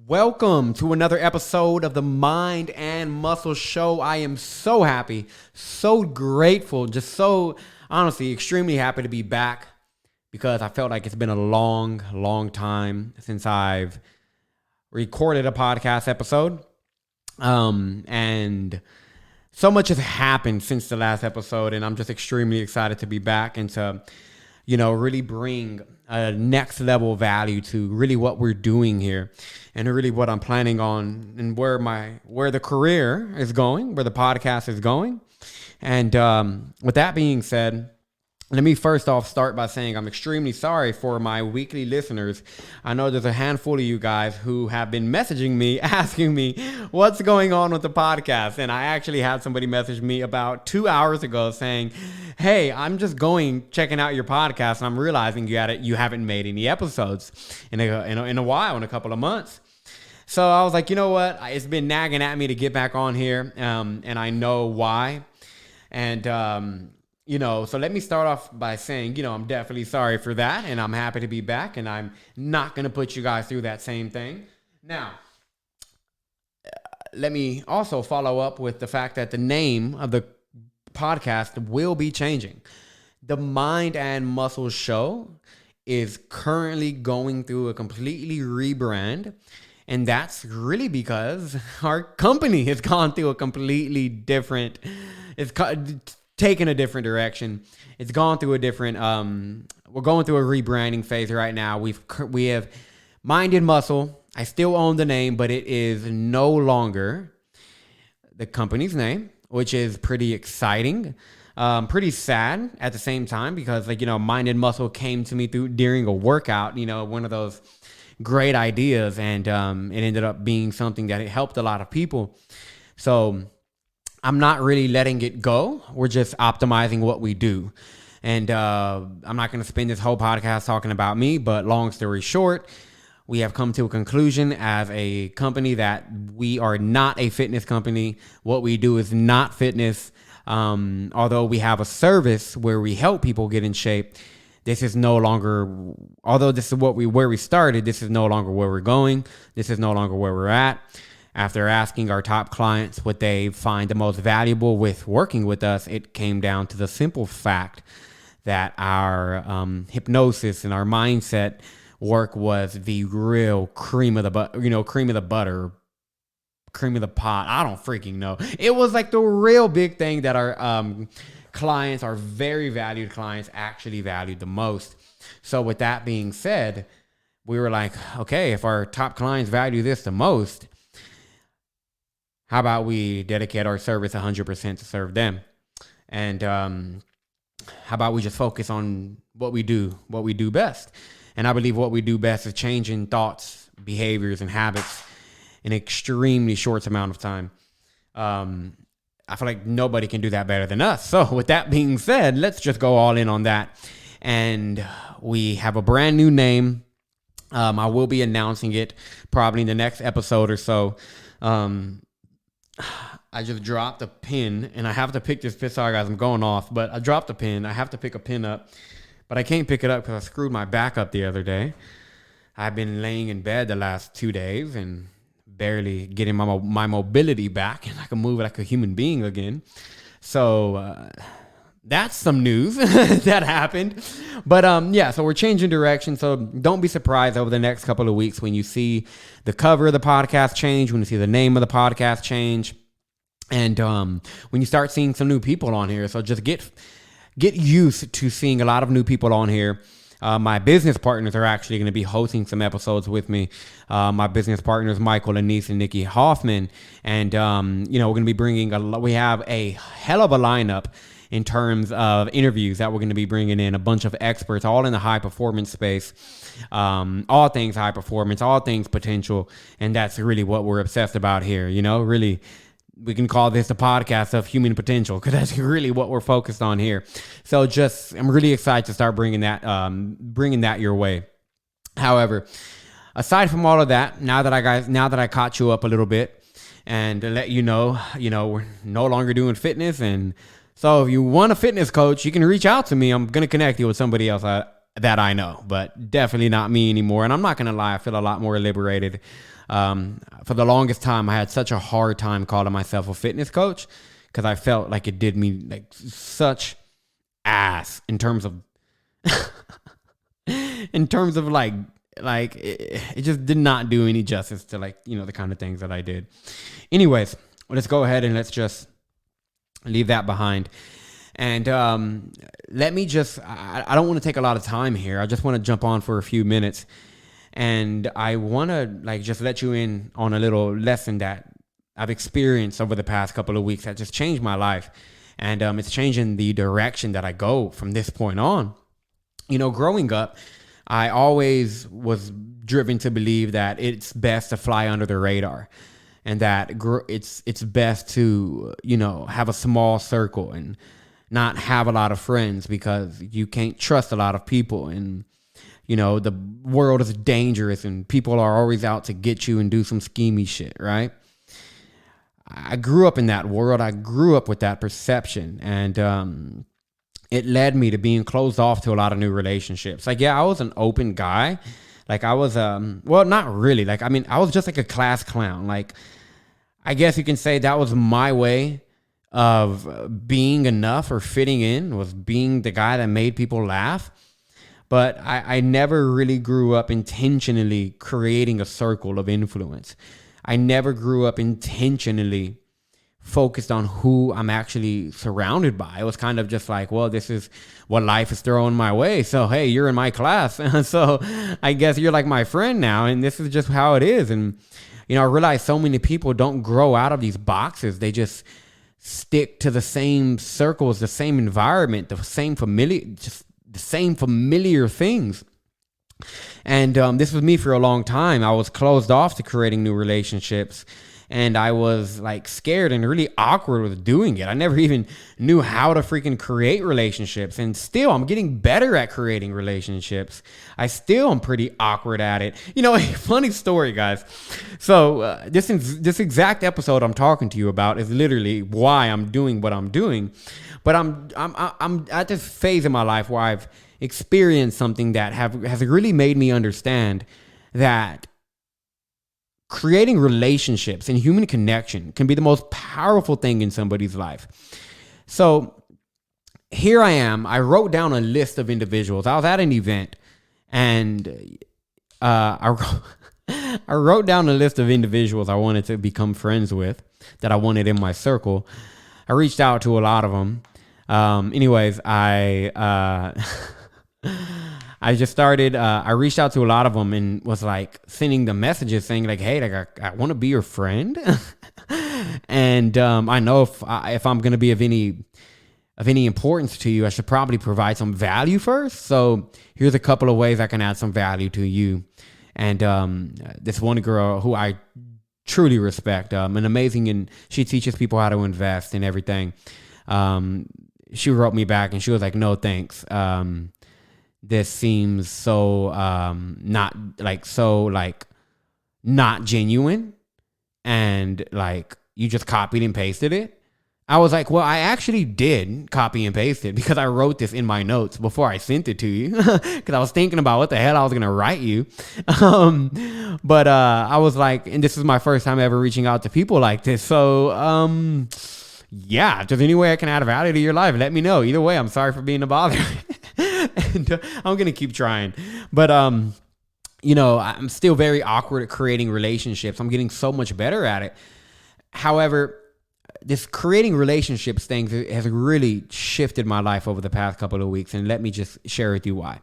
Welcome to another episode of the Mind and Muscle Show. I am so happy, so grateful, just so honestly extremely happy to be back because I felt like it's been a long time since I've recorded a podcast episode. And so much has happened since the last episode, and I'm just extremely excited to be back and to, really bring a next level value to really what we're doing here and really what I'm planning on and where the career is going, where the podcast is going. And with that being said, let me first off start by saying I'm extremely sorry for my weekly listeners. I know there's a handful of you guys who have been messaging me, asking me what's going on with the podcast. And I actually had somebody message me about 2 hours ago saying, hey, I'm just checking out your podcast, and I'm realizing you haven't made any episodes in a while, in a couple of months. So I was like, you know what? It's been nagging at me to get back on here, and I know why. And so let me start off by saying, I'm definitely sorry for that, and I'm happy to be back, and I'm not going to put you guys through that same thing. Now, let me also follow up with the fact that the name of the podcast will be changing. The Mind and Muscle Show is currently going through a completely rebrand, and that's really because our company has gone through a completely different, taken a different direction. It's gone through a different, we're going through a rebranding phase right now. We have Mind and Muscle. I still own the name, but it is no longer the company's name, which is pretty exciting, pretty sad at the same time because Mind and Muscle came to me during a workout, one of those great ideas. And it ended up being something that it helped a lot of people. So I'm not really letting it go. We're just optimizing what we do. And I'm not going to spend this whole podcast talking about me, but long story short, we have come to a conclusion as a company that we are not a fitness company. What we do is not fitness. Although we have a service where we help people get in shape, this is no longer, although this is where we started, this is no longer where we're going. This is no longer where we're at. After asking our top clients what they find the most valuable with working with us, it came down to the simple fact that our hypnosis and our mindset work was the real cream of the butter, cream of the pot. I don't freaking know. It was like the real big thing that our clients, our very valued clients, actually valued the most. So with that being said, we were like, okay, if our top clients value this the most, how about we dedicate our service 100% to serve them? And how about we just focus on what we do best? And I believe what we do best is changing thoughts, behaviors, and habits in an extremely short amount of time. I feel like nobody can do that better than us. So with that being said, let's just go all in on that. And we have a brand new name. I will be announcing it probably in the next episode or so. I just dropped a pin, and I have to pick this pin. Sorry, guys, I'm going off, but I dropped a pin. I have to pick a pin up, but I can't pick it up because I screwed my back up the other day. I've been laying in bed the last 2 days and barely getting my mobility back, and I can move like a human being again. So that's some news that happened. But so we're changing direction. So don't be surprised over the next couple of weeks when you see the cover of the podcast change, when you see the name of the podcast change, and when you start seeing some new people on here. So just get used to seeing a lot of new people on here. My business partners are actually going to be hosting some episodes with me. My business partners, Michael, Anise, and Nikki Hoffman. And, we're going to be we have a hell of a lineup in terms of interviews that we're going to be bringing in, a bunch of experts, all in the high performance space, all things high performance, all things potential. And that's really what we're obsessed about here. Really, we can call this the podcast of human potential because that's really what we're focused on here. So I'm really excited to start bringing that your way. However, aside from all of that, now that I caught you up a little bit and to let you know, we're no longer doing fitness. And so if you want a fitness coach, you can reach out to me. I'm going to connect you with somebody else that I know, but definitely not me anymore. And I'm not going to lie, I feel a lot more liberated. For the longest time, I had such a hard time calling myself a fitness coach because I felt like it did me like such ass in terms of like it just did not do any justice to like, the kind of things that I did. Anyways, let's go ahead and let's just leave that behind. And let me just, I don't want to take a lot of time here. I just want to jump on for a few minutes. And I want to like just let you in on a little lesson that I've experienced over the past couple of weeks that just changed my life. And it's changing the direction that I go from this point on. Growing up, I always was driven to believe that it's best to fly under the radar. And that it's best to, have a small circle and not have a lot of friends because you can't trust a lot of people. And, the world is dangerous and people are always out to get you and do some schemy shit, right? I grew up in that world. I grew up with that perception. And it led me to being closed off to a lot of new relationships. Like, yeah, I was an open guy. Like I was, well, not really. Like, I mean, I was just like a class clown. Like, I guess you can say that was my way of being enough or fitting in, was being the guy that made people laugh. But I never really grew up intentionally creating a circle of influence. I never grew up intentionally focused on who I'm actually surrounded by. It was kind of just like, well, this is what life is throwing my way. So, hey, you're in my class. So I guess you're like my friend now. And this is just how it is. And, I realize so many people don't grow out of these boxes. They just stick to the same circles, the same environment, the same familiar things. And this was me for a long time. I was closed off to creating new relationships. And I was like scared and really awkward with doing it. I never even knew how to freaking create relationships. And still, I'm getting better at creating relationships. I still am pretty awkward at it. Funny story, guys. So this exact episode I'm talking to you about is literally why I'm doing what I'm doing. But I'm at this phase in my life where I've experienced something that has really made me understand that creating relationships and human connection can be the most powerful thing in somebody's life. So here I am. I wrote down a list of individuals. I was at an event and I wrote down a list of individuals I wanted to become friends with, that I wanted in my circle. I reached out to a lot of them. Anyways, I just started, I reached out to a lot of them and was like sending the messages saying like, hey, like I want to be your friend. And I know if I'm going to be of any importance to you, I should probably provide some value first. So here's a couple of ways I can add some value to you. And this one girl who I truly respect, and amazing, and she teaches people how to invest and everything. She wrote me back and she was like, no, thanks. This seems so not genuine, and like you just copied and pasted it. I was like, well, I actually did copy and paste it because I wrote this in my notes before I sent it to you because I was thinking about what the hell I was gonna write you. But I was like, and this is my first time ever reaching out to people like this, so yeah, if there's any way I can add value to your life, let me know. Either way, I'm sorry for being a bother. And I'm going to keep trying. But, I'm still very awkward at creating relationships. I'm getting so much better at it. However, this creating relationships thing has really shifted my life over the past couple of weeks. And let me just share with you why.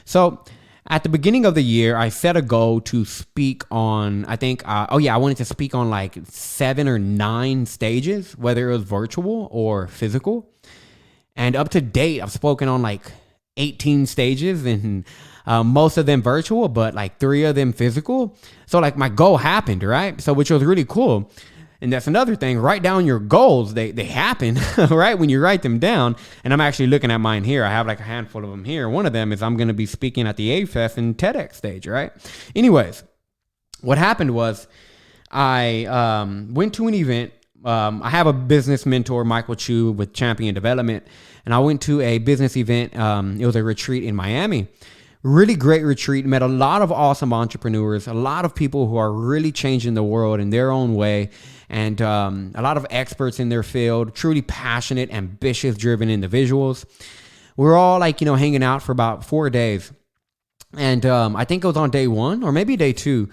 So at the beginning of the year, I set a goal to speak on, I wanted to speak on like 7 or 9 stages, whether it was virtual or physical. And up to date, I've spoken on like 18 stages, and most of them virtual, but like 3 of them physical. So like my goal happened, right? So which was really cool. And that's another thing. Write down your goals. They happen, right? When you write them down. And I'm actually looking at mine here. I have like a handful of them here. One of them is I'm going to be speaking at the A-Fest and TEDx stage, right? Anyways, what happened was I went to an event I have a business mentor, Michael Chu, with Champion Development, and I went to a business event. It was a retreat in Miami. Really great retreat. Met a lot of awesome entrepreneurs, a lot of people who are really changing the world in their own way, and a lot of experts in their field, truly passionate, ambitious, driven individuals. We were all hanging out for about 4 days. And I think it was on day 1 or maybe day 2.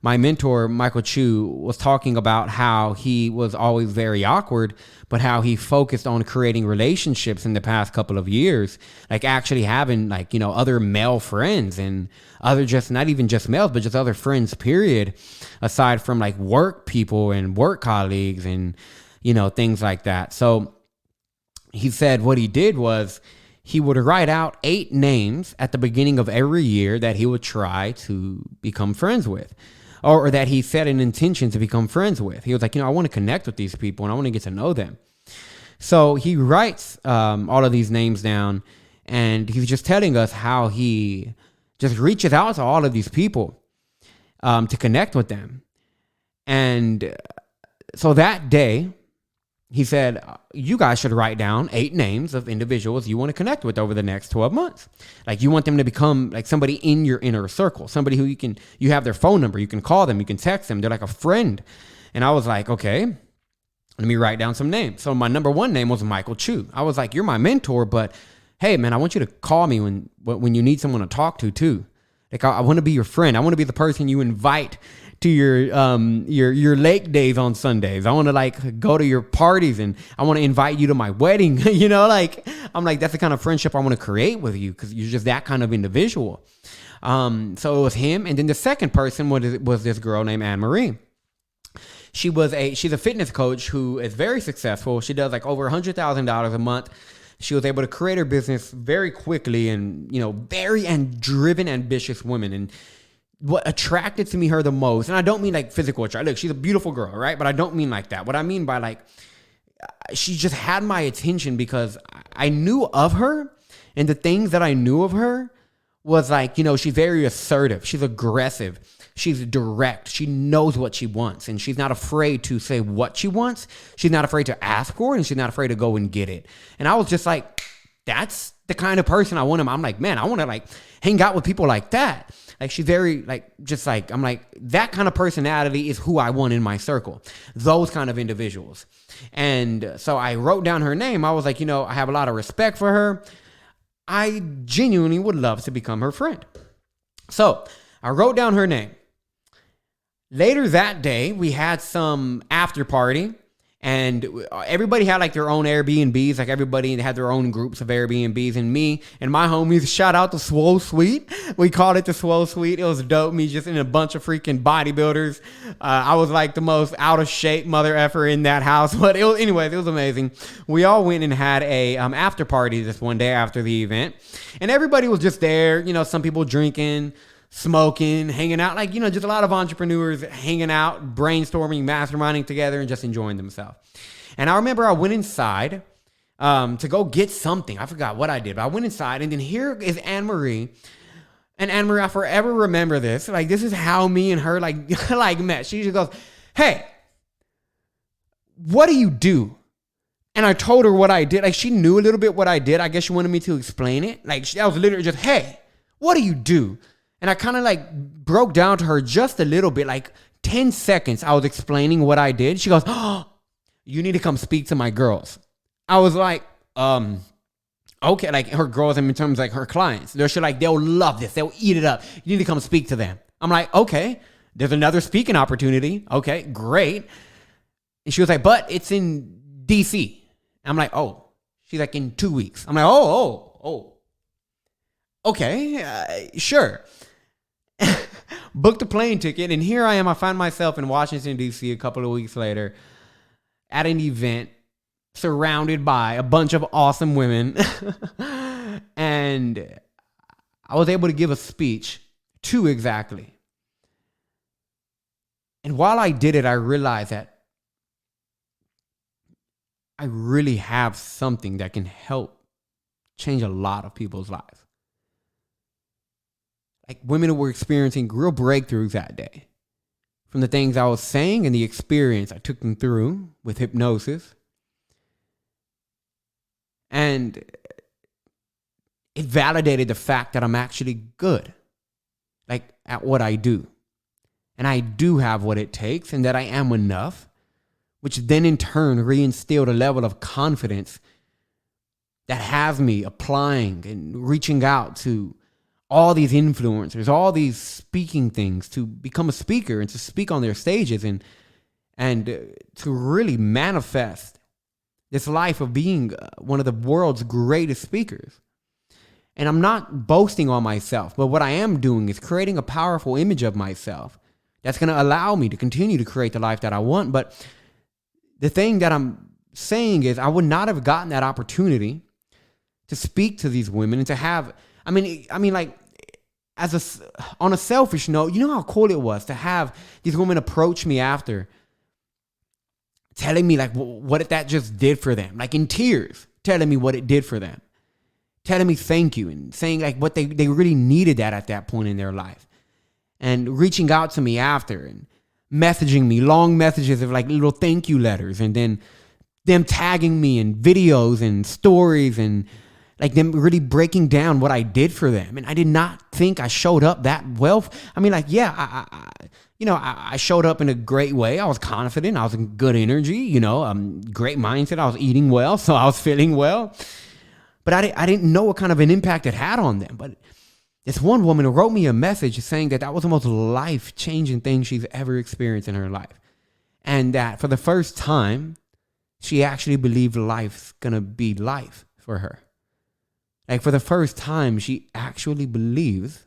My mentor, Michael Chu, was talking about how he was always very awkward, but how he focused on creating relationships in the past couple of years, like actually having other male friends and other just not even just males, but just other friends, period, aside from like work people and work colleagues and, things like that. So he said what he did was he would write out 8 names at the beginning of every year that he would try to become friends with. Or that he set an intention to become friends with. He was like, I want to connect with these people and I want to get to know them. So he writes all of these names down, and he's just telling us how he just reaches out to all of these people to connect with them. And so that day, he said, you guys should write down 8 names of individuals you want to connect with over the next 12 months. Like, you want them to become like somebody in your inner circle, somebody who you have their phone number, you can call them, you can text them, they're like a friend. And I was like, okay, let me write down some names. So my number 1 name was Michael Chu. I was like, you're my mentor, but hey, man, I want you to call me when you need someone to talk to too. Like, I want to be your friend. I want to be the person you invite to your lake days on Sundays. I want to go to your parties, and I want to invite you to my wedding. I'm like, that's the kind of friendship I want to create with you, because you're just that kind of individual. So it was him. And then the second person was this girl named Anne Marie. She's a fitness coach who is very successful. She does over $100,000 a month. She was able to create her business very quickly, and, very driven, ambitious woman. And what attracted to me her the most, and I don't mean physical attraction. Look, she's a beautiful girl, right? But I don't mean like that. What I mean by she just had my attention because I knew of her, and the things that I knew of her was she's very assertive. She's aggressive. She's direct. She knows what she wants, and she's not afraid to say what she wants. She's not afraid to ask for it, and she's not afraid to go and get it. And I was just like, that's the kind of person I want. I'm like, man, I want to hang out with people like that. She's very I'm like, that kind of personality is who I want in my circle. Those kind of individuals. And so I wrote down her name. I was like, I have a lot of respect for her. I genuinely would love to become her friend. So I wrote down her name. Later that day, we had some after party, and everybody had their own Airbnbs. Everybody had their own groups of Airbnbs, and me and my homies, shout out to Swole Suite. We called it the Swole Suite. It was dope. Me just in a bunch of freaking bodybuilders. I was the most out of shape mother effer in that house. But it was amazing. We all went and had a after party this one day after the event, and everybody was just there. Some people drinking, smoking, hanging out, just a lot of entrepreneurs hanging out, brainstorming, masterminding together, and just enjoying themselves. And I remember I went inside to go get something. I forgot what I did, but I went inside, and then here is Anne Marie. And Anne Marie, I forever remember this. This is how me and her met. She just goes, hey, what do you do? And I told her what I did. She knew a little bit what I did. I guess she wanted me to explain it. I was literally just, hey, what do you do? And I kind of broke down to her just a little bit, 10 seconds. I was explaining what I did. She goes, oh, you need to come speak to my girls. I was like, okay. Her girls, in terms of her clients, they'll love this. They'll eat it up. You need to come speak to them. I'm like, okay, there's another speaking opportunity. Okay, great. And she was like, but it's in DC. I'm like, oh. She's like, in 2 weeks. I'm like, oh. Okay, sure. Booked a plane ticket, and here I am. I find myself in Washington, D.C. a couple of weeks later at an event surrounded by a bunch of awesome women. And I was able to give a speech, 2 exactly. And while I did it, I realized that I really have something that can help change a lot of people's lives. Women who were experiencing real breakthroughs that day. from the things I was saying and the experience I took them through with hypnosis. And it validated the fact that I'm actually good, like, at what I do. And I do have what it takes, and that I am enough, which then in turn reinstilled a level of confidence that has me applying and reaching out to all these influencers, all these speaking things, to become a speaker and to speak on their stages and to really manifest this life of being one of the world's greatest speakers. And I'm not boasting on myself, but what I am doing is creating a powerful image of myself that's going to allow me to continue to create the life that I want. But the thing that I'm saying is, I would not have gotten that opportunity to speak to these women and to have, I mean, like, on a selfish note, you know how cool it was to have these women approach me after, telling me like what that just did for them, like in tears, telling me what it did for them, telling me thank you, and saying like what they really needed that at that point in their life, and reaching out to me after and messaging me long messages of like little thank you letters, and then them tagging me in videos and stories, and like them really breaking down what I did for them. And I did not think I showed up that well. I mean, like, yeah, I showed up in a great way. I was confident. I was in good energy, great mindset. I was eating well, so I was feeling well. But I didn't know what kind of an impact it had on them. But this one woman wrote me a message saying that was the most life-changing thing she's ever experienced in her life. And that for the first time, she actually believed life's going to be life for her. Like, for the first time, she actually believes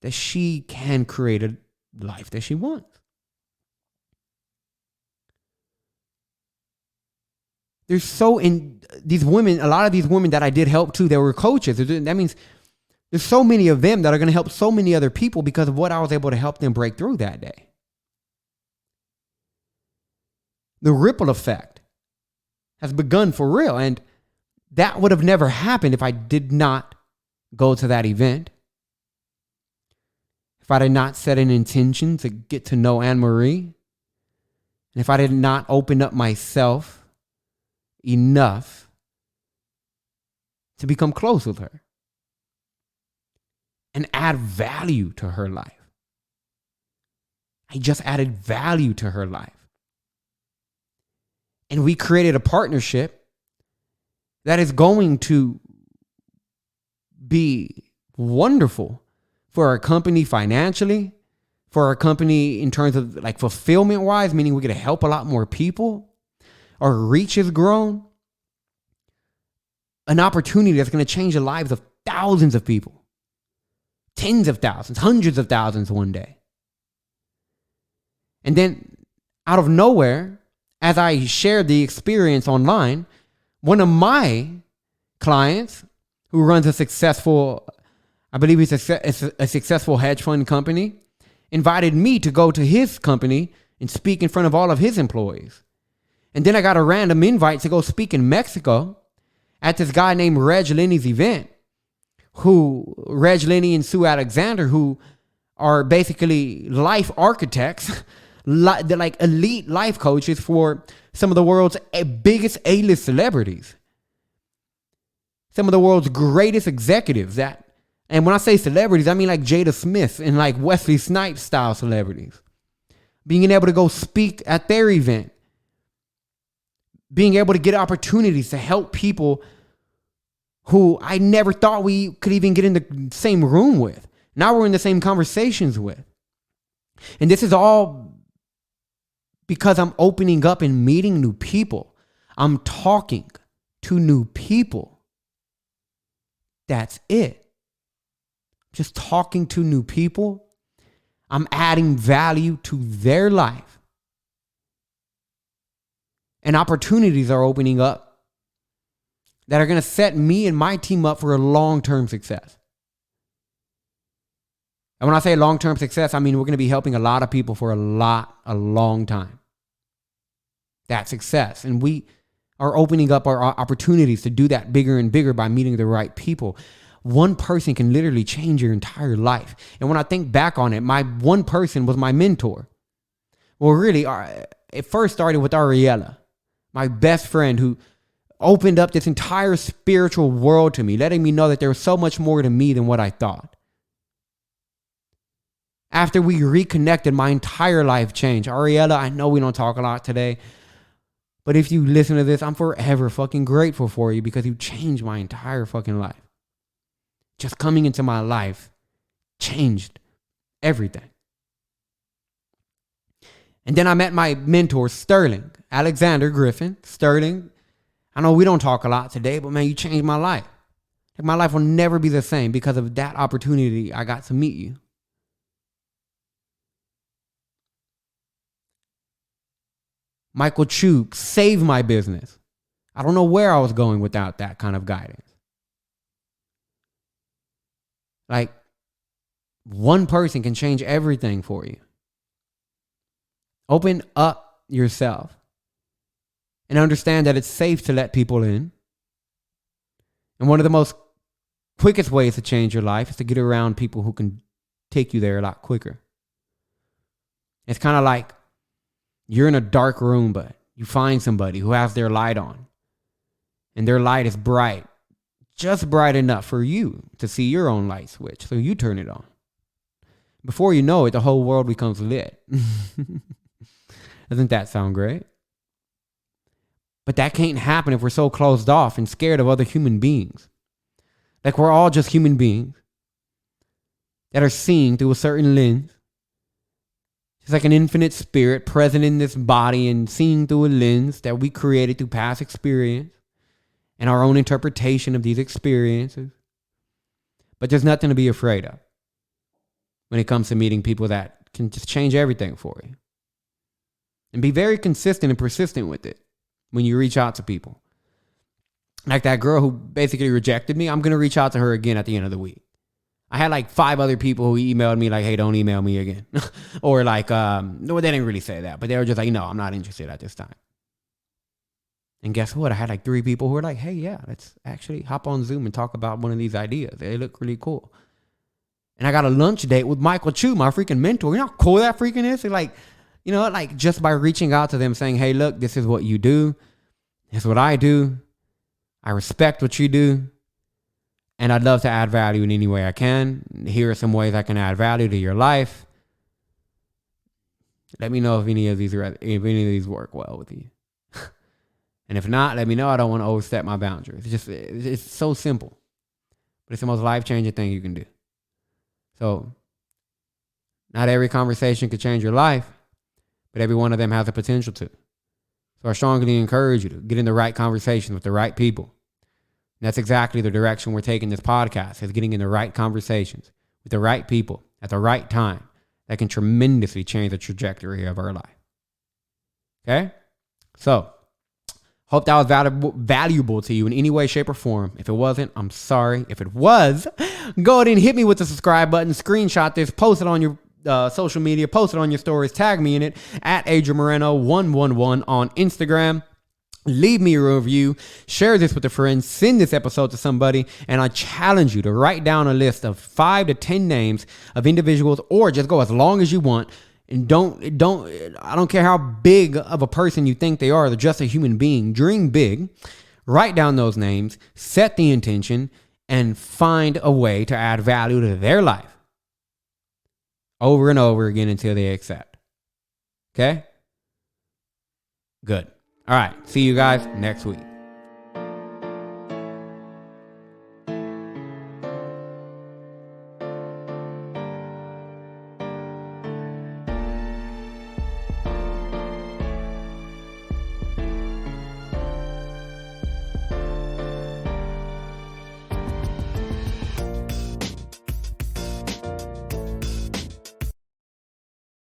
that she can create a life that she wants. These women, a lot of these women that I did help too, they were coaches. That means there's so many of them that are going to help so many other people because of what I was able to help them break through that day. The ripple effect has begun for real. And that would have never happened if I did not go to that event. If I did not set an intention to get to know Anne-Marie. And if I did not open up myself enough to become close with her and add value to her life. I just added value to her life. And we created a partnership that is going to be wonderful for our company financially, for our company in terms of like fulfillment wise, meaning we're going to help a lot more people. Our reach has grown. An opportunity that's going to change the lives of thousands of people. Tens of thousands, hundreds of thousands one day. And then out of nowhere, as I shared the experience online, one of my clients who runs a successful, I believe he's a successful hedge fund company, invited me to go to his company and speak in front of all of his employees. And then I got a random invite to go speak in Mexico at this guy named Reg Lenny's event, Reg Lenny and Sue Alexander, who are basically life architects, they're like elite life coaches for some of the world's biggest A-list celebrities. Some of the world's greatest executives and when I say celebrities, I mean like Jada Smith and like Wesley Snipes style celebrities. Being able to go speak at their event. Being able to get opportunities to help people who I never thought we could even get in the same room with. Now we're in the same conversations with. And this is all because I'm opening up and meeting new people. I'm talking to new people. That's it. Just talking to new people. I'm adding value to their life. And opportunities are opening up that are going to set me and my team up for a long-term success. And when I say long-term success, I mean we're going to be helping a lot of people for a long time. That's success. And we are opening up our opportunities to do that bigger and bigger by meeting the right people. one person can literally change your entire life. And when I think back on it, my one person was my mentor. Well, really, it first started with Ariella, my best friend, who opened up this entire spiritual world to me, letting me know that there was so much more to me than what I thought. After we reconnected, my entire life changed. Ariella, I know we don't talk a lot today, but if you listen to this, I'm forever fucking grateful for you because you changed my entire fucking life. Just coming into my life changed everything. And then I met my mentor, Sterling, Alexander Griffin. Sterling, I know we don't talk a lot today, but man, you changed my life. Like, my life will never be the same because of that opportunity I got to meet you. Michael Chu saved my business. I don't know where I was going without that kind of guidance. Like, one person can change everything for you. Open up yourself and understand that it's safe to let people in. And one of the most quickest ways to change your life is to get around people who can take you there a lot quicker. It's kind of like you're in a dark room, but you find somebody who has their light on. And their light is bright, just bright enough for you to see your own light switch. So you turn it on. Before you know it, the whole world becomes lit. Doesn't that sound great? But that can't happen if we're so closed off and scared of other human beings. Like, we're all just human beings that are seeing through a certain lens. It's like an infinite spirit present in this body and seeing through a lens that we created through past experience and our own interpretation of these experiences. But there's nothing to be afraid of when it comes to meeting people that can just change everything for you. And be very consistent and persistent with it when you reach out to people. Like that girl who basically rejected me, I'm going to reach out to her again at the end of the week. I had like 5 other people who emailed me like, hey, don't email me again. Or like, no, they didn't really say that, but they were just like, no, I'm not interested at this time. And guess what? I had like 3 people who were like, hey, yeah, let's actually hop on Zoom and talk about one of these ideas. They look really cool. And I got a lunch date with Michael Chu, my freaking mentor. You know how cool that freaking is? It's like, you know, like just by reaching out to them saying, hey, look, this is what you do. This is what I do. I respect what you do. And I'd love to add value in any way I can. Here are some ways I can add value to your life. Let me know if any of these work well with you. And if not, let me know. I don't want to overstep my boundaries. It's so simple. But it's the most life-changing thing you can do. So, not every conversation could change your life, but every one of them has the potential to. So I strongly encourage you to get in the right conversations with the right people. And that's exactly the direction we're taking this podcast, is getting in the right conversations with the right people at the right time that can tremendously change the trajectory of our life. Okay? So, hope that was valuable to you in any way, shape, or form. If it wasn't, I'm sorry. If it was, go ahead and hit me with the subscribe button, screenshot this, post it on your social media, post it on your stories, tag me in it at Adrian Moreno 111 on Instagram. Leave me a review, share this with a friend, send this episode to somebody, and I challenge you to write down a list of 5 to 10 names of individuals, or just go as long as you want. And I don't care how big of a person you think they are, they're just a human being. Dream big, write down those names, set the intention, and find a way to add value to their life over and over again until they accept. Okay? Good. All right. See you guys next week.